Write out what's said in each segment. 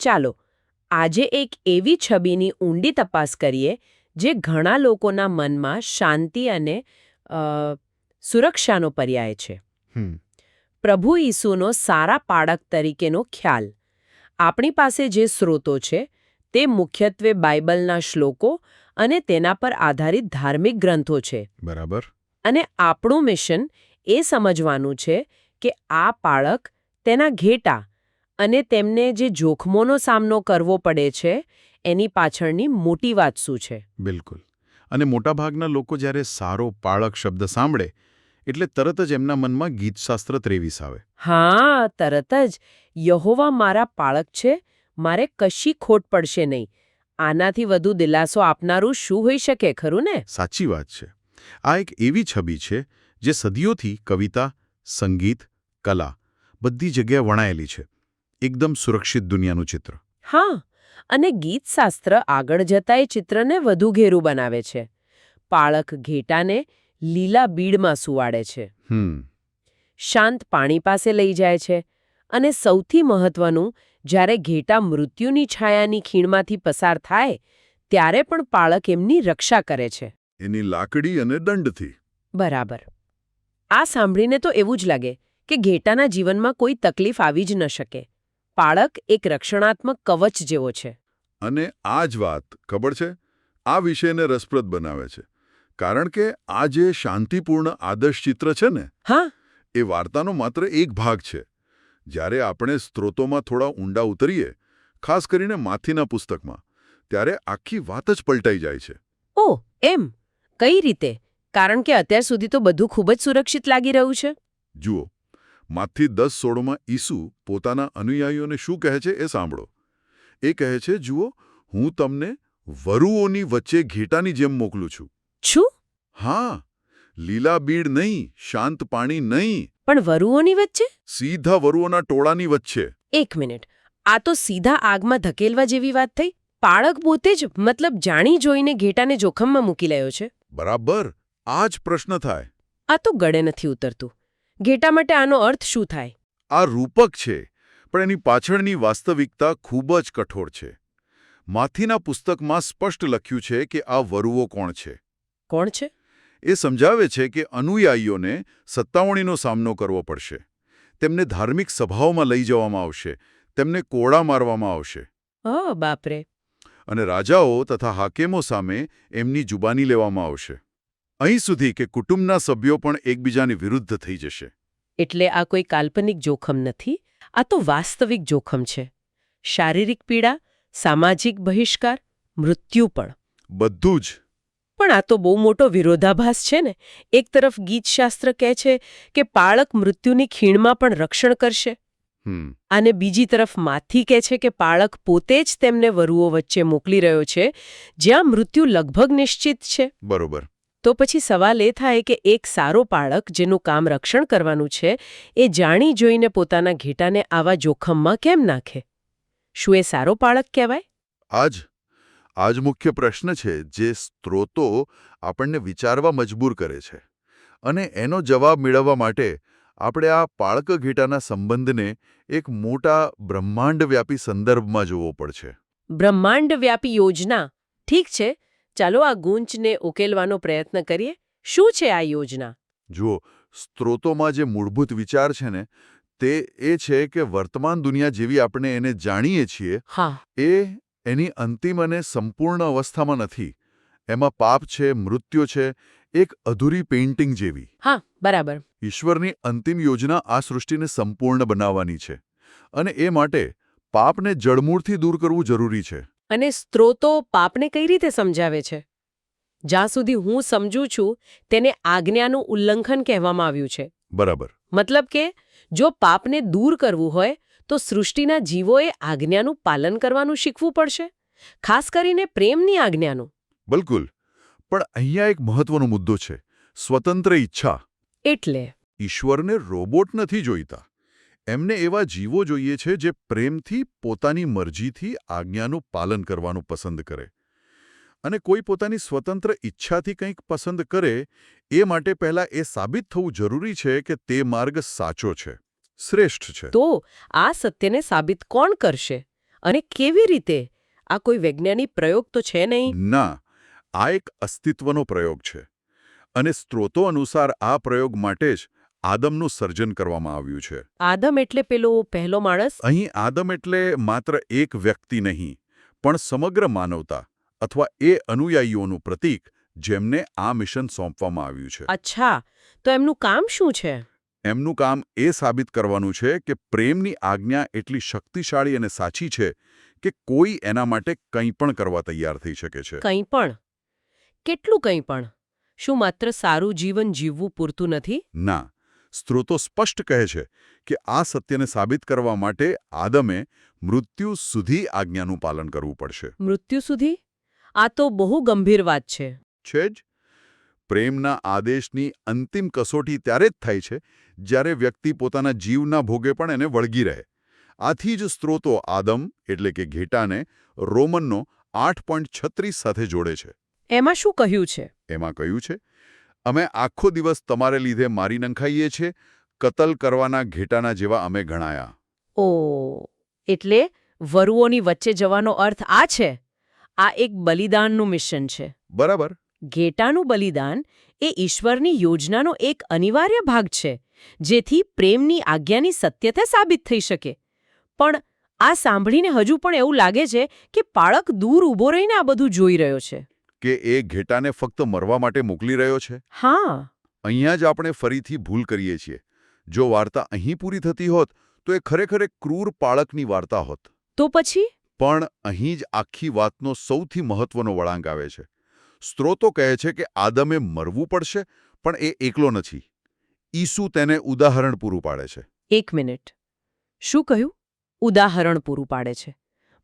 ચાલો આજે એક એવી છબીની ઊંડી તપાસ કરીએ જે ઘણા લોકોના મનમાં શાંતિ અને અ, સુરક્ષાનો પર્યાય છે. હમ પ્રભુ ઈસુનો સારા પાળક તરીકેનો ખ્યાલ. આપણી પાસે જે સ્ત્રોતો છે તે મુખ્યત્વે બાઇબલના શ્લોકો અને તેના પર આધારિત ધાર્મિક ગ્રંથો છે. બરાબર. અને આપણું મિશન એ સમજવાનું છે કે આ પાળક, તેના ઘેટા અને તેમને જે જોખમોનો સામનો કરવો પડે છે એની પાછળની મોટી વાત શું છે. બિલકુલ. અને મોટાભાગના લોકો જ્યારે સારો પાળક શબ્દ સાંભળે એટલે તરત જ એમના મનમાં ગીતશાસ્ત્ર ત્રેવીસ આવે. હા, તરત જ યહોવા મારા પાળક છે, મારે કશી ખોટ પડશે નહીં. આનાથી વધુ દિલાસો આપનારું શું હોઈ શકે, ખરું ને? સાચી વાત છે. આ એક એવી છબી છે જે સદીઓથી કવિતા, સંગીત, કલા બધી જગ્યાએ વણાયેલી છે. એકદમ સુરક્ષિત દુનિયાનું ચિત્ર. હા, અને ગીતશાસ્ત્ર આગળ જતા એ ચિત્રને વધુ ઘેરું બનાવે છે. પાળક ઘેટાને લીલા બીડમાં સુવાડે છે, શાંત પાણી પાસે લઈ જાય છે, અને સૌથી મહત્વનું, જ્યારે ઘેટા મૃત્યુની છાયાની ખીણમાંથી પસાર થાય ત્યારે પણ પાળક એમની રક્ષા કરે છે. એની લાકડી અને દંડથી. બરાબર. આ સાંભળીને તો એવું જ લાગે કે ઘેટાના જીવનમાં કોઈ તકલીફ આવી જ ન શકે. પાળક એક રક્ષણાત્મક કવચ જેવો છે. અને આ જ વાત, ખબર છે, આ વિષયને રસપ્રદ બનાવે છે. કારણ કે આ જે શાંતિપૂર્ણ આદર્શ ચિત્ર છે ને, હા, એ વાર્તાનો માત્ર એક ભાગ છે. જ્યારે આપણે સ્ત્રોતોમાં થોડા ઊંડા ઉતરીએ, ખાસ કરીને માથીના પુસ્તકમાં, ત્યારે આખી વાત જ પલટાઈ જાય છે. ઓ એમ કઈ રીતે? કારણ કે અત્યાર સુધી તો બધું ખૂબ જ સુરક્ષિત લાગી રહ્યું છે. જુઓ, માથી 10:16માં ઈસુ પોતાના અનુયાયીઓને શું કહે છે એ સાંભળો. એ કહે છે, જુઓ, હું તમને વરુઓની વચ્ચે ઘેટાની જેમ મોકલું છું. શું? હા, લીલા બીડ નહીં, શાંત પાણી નહીં, પણ વરુઓની વચ્ચે? સીધા વરુઓના ટોળાની વચ્ચે. એક મિનિટ, આ તો સીધા આગમાં ધકેલવા જેવી વાત થઈ. પાળક પોતે જ, મતલબ જાણી જોઈને ઘેટાને જોખમમાં મૂકી રહ્યો છે. બરાબર, આ જ પ્રશ્ન થાય. આ તો ગળે નથી ઉતરતું. ઘેટા માટે આનો અર્થ શું થાય? આ રૂપક છે, પણ એની પાછળની વાસ્તવિકતા ખૂબ જ કઠોર છે. માથીના પુસ્તકમાં સ્પષ્ટ લખ્યું છે કે આ વરુઓ કોણ છે. કોણ છે? એ સમજાવે છે કે અનુયાયીઓને સત્તાવણીનો સામનો કરવો પડશે. તેમને ધાર્મિક સભાઓમાં લઈ જવામાં આવશે, તેમને કોળા મારવામાં આવશે. ઓ બાપરે. અને રાજાઓ તથા હાકેમો સામે એમની જુબાની લેવામાં આવશે. અહીં સુધી કે કુટુંબના સભ્યો પણ એકબીજાની વિરુદ્ધ થઈ જશે. એટલે આ કોઈ કાલ્પનિક જોખમ નથી, આ તો વાસ્તવિક જોખમ છે. શારીરિક પીડા, સામાજિક બહિષ્કાર, મૃત્યુ પણ. બધું જ. પણ આ તો બહુ મોટો વિરોધાભાસ છે ને. એક તરફ ગીતશાસ્ત્ર કહે છે કે પાળક મૃત્યુની ખીણમાં પણ રક્ષણ કરશે, અને બીજી તરફ માથી કહે છે કે પાળક પોતે જ તેમને વરુઓ વચ્ચે મોકલી રહ્યો છે જ્યાં મૃત્યુ લગભગ નિશ્ચિત છે. બરોબર. તો પછી સવાલ એ થાય કે એક સારો પાળક જેનું કામ રક્ષણ કરવાનું છે એ જાણી જોઈને પોતાના ઘેટાને આવા જોખમમાં કેમ નાખે? શું એ સારો પાળક કહેવાય? આ જ મુખ્ય પ્રશ્ન છે જે સ્ત્રોતો આપણને વિચારવા મજબૂર કરે છે. અને એનો જવાબ મેળવવા માટે આપણે આ પાળક ઘેટાના સંબંધને એક મોટા બ્રહ્માંડવ્યાપી સંદર્ભમાં જોવો પડશે. બ્રહ્માંડવ્યાપી યોજના. ઠીક છે, ચાલો આ ગૂંચને ઉકેલવાનો પ્રયત્ન કરીએ. શું છે આ યોજના? જુઓ, સ્ત્રોતોમાં જે મૂળભૂત વિચાર છે ને, તે એ છે કે વર્તમાન દુનિયા જેવી આપણે એને જાણીએ છીએ, એ એની અંતિમ અને સંપૂર્ણ અવસ્થામાં નથી. એમાં પાપ છે, મૃત્યુ છે, એક અધૂરી પેઇન્ટિંગ જેવી. હા, બરાબર. ઈશ્વરની અંતિમ યોજના આ સૃષ્ટિને સંપૂર્ણ બનાવવાની છે, અને એ માટે પાપને જડમૂળથી દૂર કરવું જરૂરી છે. અને સ્ત્રોતો પાપને કઈ રીતે સમજાવે છે? જ્યાં સુધી હું સમજું છું તેને આજ્ઞાનું ઉલ્લંઘન કહેવામાં આવ્યું છે. બરાબર. મતલબ કે જો પાપને દૂર કરવું હોય તો સૃષ્ટિના જીવોએ આજ્ઞાનું પાલન કરવાનું શીખવું પડશે, ખાસ કરીને પ્રેમની આજ્ઞાનું. બિલકુલ. પણ અહીંયા એક મહત્વનો મુદ્દો છે, સ્વતંત્ર ઈચ્છા. એટલે ઈશ્વરને રોબોટ નથી જોઈતા. એમને એવા જીવો જોઈએ છે જે પ્રેમથી પોતાની મરજીથી આજ્ઞાનું પાલન કરવાનું પસંદ કરે. અને કોઈ પોતાની સ્વતંત્ર ઈચ્છાથી કંઈક પસંદ કરે એ માટે પહેલાં એ સાબિત થવું જરૂરી છે કે તે માર્ગ સાચો છે, શ્રેષ્ઠ છે. તો આ સત્યને સાબિત કોણ કરશે? અને કેવી રીતે? આ કોઈ વૈજ્ઞાનિક પ્રયોગ તો છે નહીં? ના, આ એક અસ્તિત્વનો પ્રયોગ છે. અને સ્ત્રોતો અનુસાર આ પ્રયોગ માટે જ આદમનું સર્જન કરવામાં આવ્યું છે. આદમ એટલે પેલો પહેલો માણસ? અહીં આદમ એટલે માત્ર એક વ્યક્તિ નહીં, પણ સમગ્ર માનવતા અથવા એ અનુયાયીઓનું પ્રતીક જેમને આ મિશન સોંપવામાં આવ્યું છે. અચ્છા, તો એમનું કામ શું છે? એમનું કામ એ સાબિત કરવાનું છે કે પ્રેમની આજ્ઞા એટલી શક્તિશાળી અને સાચી છે કે કોઈ એના માટે કંઈ પણ કરવા તૈયાર થઈ શકે છે. કંઈ પણ? કેટલું કંઈ પણ? શું માત્ર સારું જીવન જીવવું પૂરતું નથી? ના, સ્ત્રોતો સ્પષ્ટ કહે છે કે આ સત્યને સાબિત કરવા માટે આદમે મૃત્યુ સુધી આજ્ઞાનું પાલન કરવું પડશે. મૃત્યુ સુધી? આ તો બહુ ગંભીર વાત છે. છે જ. પ્રેમના આદેશની અંતિમ કસોટી ત્યારે જ થાય છે જ્યારે વ્યક્તિ પોતાના જીવના ભોગે પણ એને વળગી રહે. આથી જ સ્ત્રોતો આદમ એટલે કે ઘેટાને રોમનનો 8.36 સાથે જોડે છે. એમાં શું કહ્યું છે? એમાં કહ્યું છે, અમે આખો દિવસ તમારે લીધે મારી નંખાઈએ છીએ, કતલ કરવાના ઘેટાના જેવા અમે ગણાયા. ઓ, એટલે વરુઓની વચ્ચે જવાનો અર્થ આ છે? આ એક બલિદાનનું મિશન છે. બરાબર. ઘેટાનું બલિદાન એ ઈશ્વરની યોજનાનો એક અનિવાર્ય ભાગ છે, જેથી પ્રેમની આજ્ઞાની સત્યતા સાબિત થઈ શકે. પણ આ સાંભળીને હજુ પણ એવું લાગે છે કે બાળક દૂર ઊભો રહીને આ બધું જોઈ રહ્યો છે. કે એ ઘેટાને ફક્ત મરવા માટે મોકલી રહ્યો છે. હા. અહીંયા જ આપણે ફરીથી ભૂલ કરીએ છીએ. જો વાર્તા અહીં પૂરી થતી હોત તો એ ખરેખર એક ક્રૂર પાળકની વાર્તા હોત. તો પછી? પણ અહીં જ આખી વાતનો સૌથી મહત્વનો વળાંક આવે છે. સ્ત્રોતો કહે છે કે આદમે મરવું પડશે, પણ એ એકલો નથી. ઈસુ તેને ઉદાહરણ પૂરું પાડે છે. એક મિનિટ. શું કહ્યું? ઉદાહરણ પૂરું પાડે છે?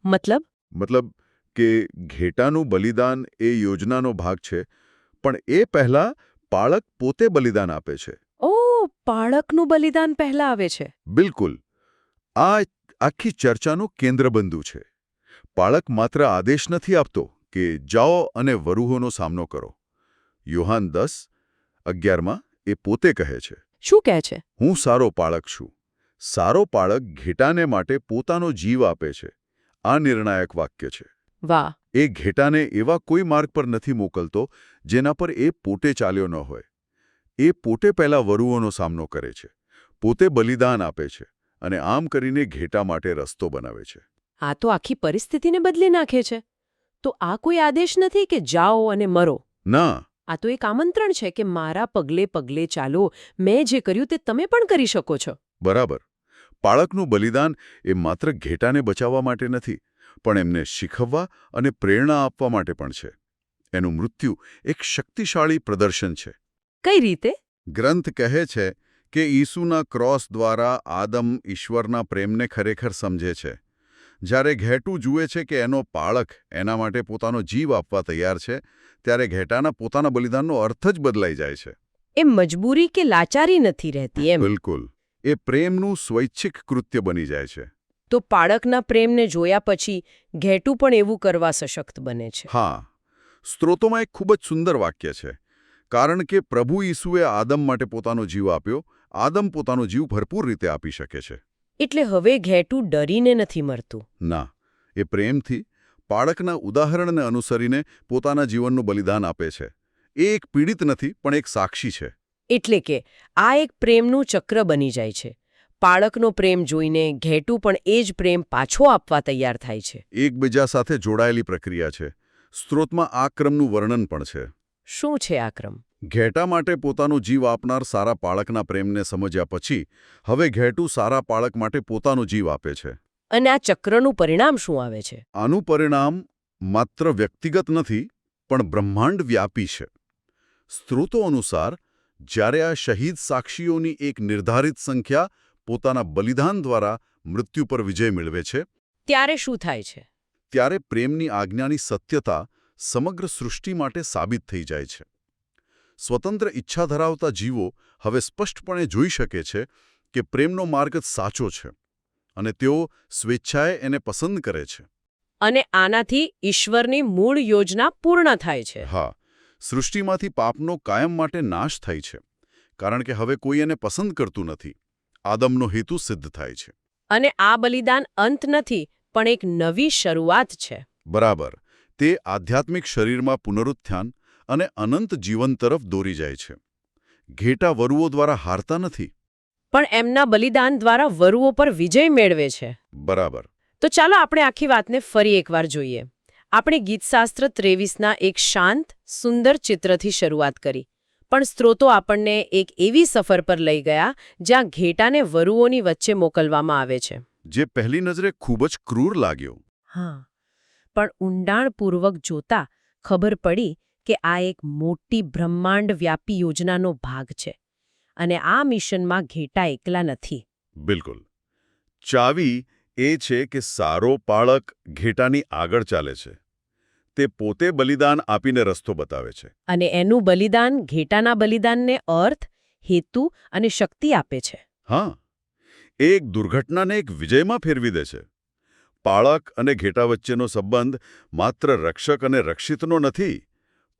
મતલબ કે ઘેટાનું બલિદાન એ યોજનાનો ભાગ છે, પણ એ પહેલા બાળક પોતે બલિદાન આપે છે. ઓહ, બાળકનું બલિદાન પહેલા આવે છે. બિલકુલ. આ આખી ચર્ચાનો કેન્દ્રબિંદુ છે. બાળક માત્ર આદેશ નથી આપતો કે જાઓ અને વરુહોનો સામનો કરો. યોહાન 10:11 એ પોતે કહે છે. શું કહે છે? હું સારો પાળક છું. સારો પાળક ઘેટાને માટે પોતાનો જીવ આપે છે. આ નિર્ણાયક વાક્ય છે. વાહ. એ ઘેટાને એવા કોઈ માર્ગ પર નથી મોકલતો જેના પર એ પોતે ચાલ્યો ન હોય. એ પોતે પહેલા વરુઓનો સામનો કરે છે, પોતે બલિદાન આપે છે અને આમ કરીને ઘેટા માટે રસ્તો બનાવે છે. આ તો આખી પરિસ્થિતિને બદલી નાખે છે. તો આ કોઈ આદેશ નથી કે જાઓ અને મરો. ના. આ તો એક આમંત્રણ છે કે મારા પગલે પગલે ચાલો, મેં જે કર્યું તે તમે પણ કરી શકો છો. બરાબર. બાળકનું બલિદાન એ માત્ર ઘેટાને બચાવવા માટે નથી, પણ એમને શીખવવા અને પ્રેરણા આપવા માટે પણ છે. એનું મૃત્યુ એક શક્તિશાળી પ્રદર્શન છે. કઈ રીતે? ગ્રંથ કહે છે કે ઈસુના ક્રોસ દ્વારા આદમ ઈશ્વરના પ્રેમને ખરેખર સમજે છે. જ્યારે ઘેટું જુએ છે કે એનો પાળક એના માટે પોતાનો જીવ આપવા તૈયાર છે, ત્યારે ઘેટાના પોતાના બલિદાનનો અર્થ જ બદલાઈ જાય છે. એ મજબૂરી કે લાચારી નથી રહેતી એમ. બિલકુલ. એ પ્રેમનું સ્વૈચ્છિક કૃત્ય બની જાય છે. તો બાળકના પ્રેમને જોયા પછી ઘેટું પણ એવું કરવા સશક્ત બને છે. હા. સ્ત્રોતોમાં એક ખૂબ જ સુંદર વાક્ય છે. કારણ કે પ્રભુ ઈસુએ આદમ માટે પોતાનો જીવ આપ્યો, આદમ પોતાનો જીવ ભરપૂર રીતે આપી શકે છે. એટલે હવે ઘેટું ડરીને નથી મરતું. ના, એ પ્રેમથી બાળકના ઉદાહરણને અનુસરીને પોતાના જીવનનું બલિદાન આપે છે. એ એક પીડિત નથી, પણ એક સાક્ષી છે. એટલે કે આ એક પ્રેમનું ચક્ર બની જાય છે. બાળકનો પ્રેમ જોઈને ઘેટું પણ એ જ પ્રેમ પાછો આપવા તૈયાર થાય છે. એકબીજા સાથે જોડાયેલી પ્રક્રિયા છે. સ્ત્રોતમાં આ ક્રમનું વર્ણન પણ છે. શું છે આ ક્રમ? ઘેટા માટે પોતાનો જીવ આપનાર સારા પાળકના પ્રેમને સમજ્યા પછી હવે ઘેટું સારા પાળક માટે પોતાનો જીવ આપે છે. અને આ ચક્રનું પરિણામ શું આવે છે? આનું પરિણામ માત્ર વ્યક્તિગત નથી, પણ બ્રહ્માંડ વ્યાપી છે. સ્ત્રોતો અનુસાર જ્યારે આ શહીદ સાક્ષીઓની એક નિર્ધારિત સંખ્યા પોતાના બલિદાન દ્વારા મૃત્યુ પર વિજય મેળવે છે, ત્યારે શું થાય છે? ત્યારે પ્રેમની આજ્ઞાની સત્યતા સમગ્ર સૃષ્ટિ માટે સાબિત થઈ જાય છે. સ્વતંત્ર ઈચ્છા ધરાવતા જીવો હવે સ્પષ્ટપણે જોઈ શકે છે કે પ્રેમનો માર્ગ જ સાચો છે અને તેઓ સ્વેચ્છાએ એને પસંદ કરે છે. અને આનાથી ઈશ્વરની મૂળ યોજના પૂર્ણ થાય છે. હા, સૃષ્ટિમાંથી પાપનો કાયમ માટે નાશ થાય છે, કારણ કે હવે કોઈ એને પસંદ કરતું નથી. આદમનો હેતુ સિદ્ધ થાય છે. અને આ બલિદાન અંત નથી, પણ એક નવી શરૂઆત છે. બરાબર. તે આધ્યાત્મિક શરીરમાં પુનરુત્થાન અને અનંત જીવન તરફ દોરી જાય છે. ઘેટા વરુઓ દ્વારા હારતા નથી. પણ એમના બલિદાન દ્વારા વરુઓ પર વિજય મેળવે છે. બરાબર. તો ચાલો આપણે આખી વાતને ફરી એકવાર જોઈએ. આપણે ગીતશાસ્ત્ર 23ના એક શાંત, સુંદર ચિત્રથી શરૂઆત કરી. પણ સ્ત્રોતો આપણને એક એવી સફર પર લઈ ગયા જ્યાં ઘેટાને વરુઓની વચ્ચે મોકલવામાં આવે છે. જે પહેલી નજરે ખૂબ જ ક્રૂર લાગ્યો. હા, પણ ઊંડાણપૂર્વક જોતા ખબર પડી કે આ એક મોટી બ્રહ્માંડવ્યાપી યોજનાનો ભાગ છે. અને આ મિશનમાં ઘેટા એકલા નથી. બિલકુલ. ચાવી એ છે કે સારો પાળક ઘેટાની આગળ ચાલે છે. તે પોતે બલિદાન આપીને રસ્તો બતાવે છે. અને એનું બલિદાન ઘેટાના બલિદાનને અર્થ, હેતુ અને શક્તિ આપે છે. હા, એ એક દુર્ઘટનાને એક વિજયમાં ફેરવી દે છે. પાળક અને ઘેટા વચ્ચેનો સંબંધ માત્ર રક્ષક અને રક્ષિતનો નથી,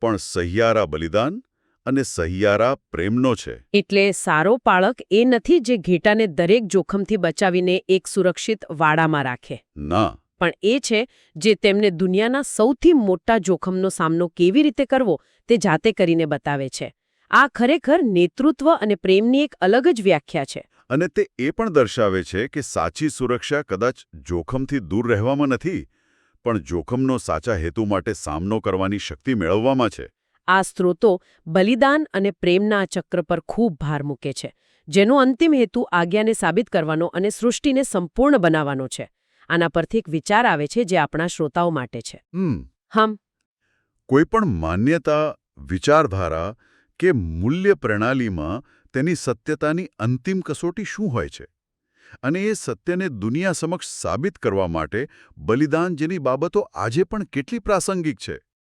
પણ સહિયારા બલિદાન અને સહિયારા પ્રેમનો છે. એટલે સારો પાળક એ નથી જે ઘેટાને દરેક જોખમથી બચાવીને એક સુરક્ષિત વાડામાં રાખે. ના. પણ એ છે જે તેમને દુનિયાના સૌથી મોટા જોખમનો સામનો કેવી રીતે કરવો તે જાતે કરીને બતાવે છે. આ ખરેખર નેતૃત્વ અને પ્રેમની એક અલગ જ વ્યાખ્યા છે. અને તે એ પણ દર્શાવે છે કે સાચી સુરક્ષા કદાચ જોખમથી દૂર રહેવામાં નથી, પણ જોખમનો સાચા હેતુ માટે સામનો કરવાની શક્તિ મેળવવામાં છે. આ સ્ત્રોતો બલિદાન અને પ્રેમના ચક્ર પર ખૂબ ભાર મૂકે છે, જેનો અંતિમ હેતુ આજ્ઞાને સાબિત કરવાનો અને સૃષ્ટિને સંપૂર્ણ બનાવવાનો છે. આના પરથી એક વિચાર આવે છે જે આપણા શ્રોતાઓ માટે છે. કોઈ પણ માન્યતા, વિચારધારા કે મૂલ્ય પ્રણાલીમાં તેની સત્યતાની અંતિમ કસોટી શું હોય છે? અને એ સત્યને દુનિયા સમક્ષ સાબિત કરવા માટે બલિદાન જેની બાબતો આજે પણ કેટલી પ્રાસંગિક છે.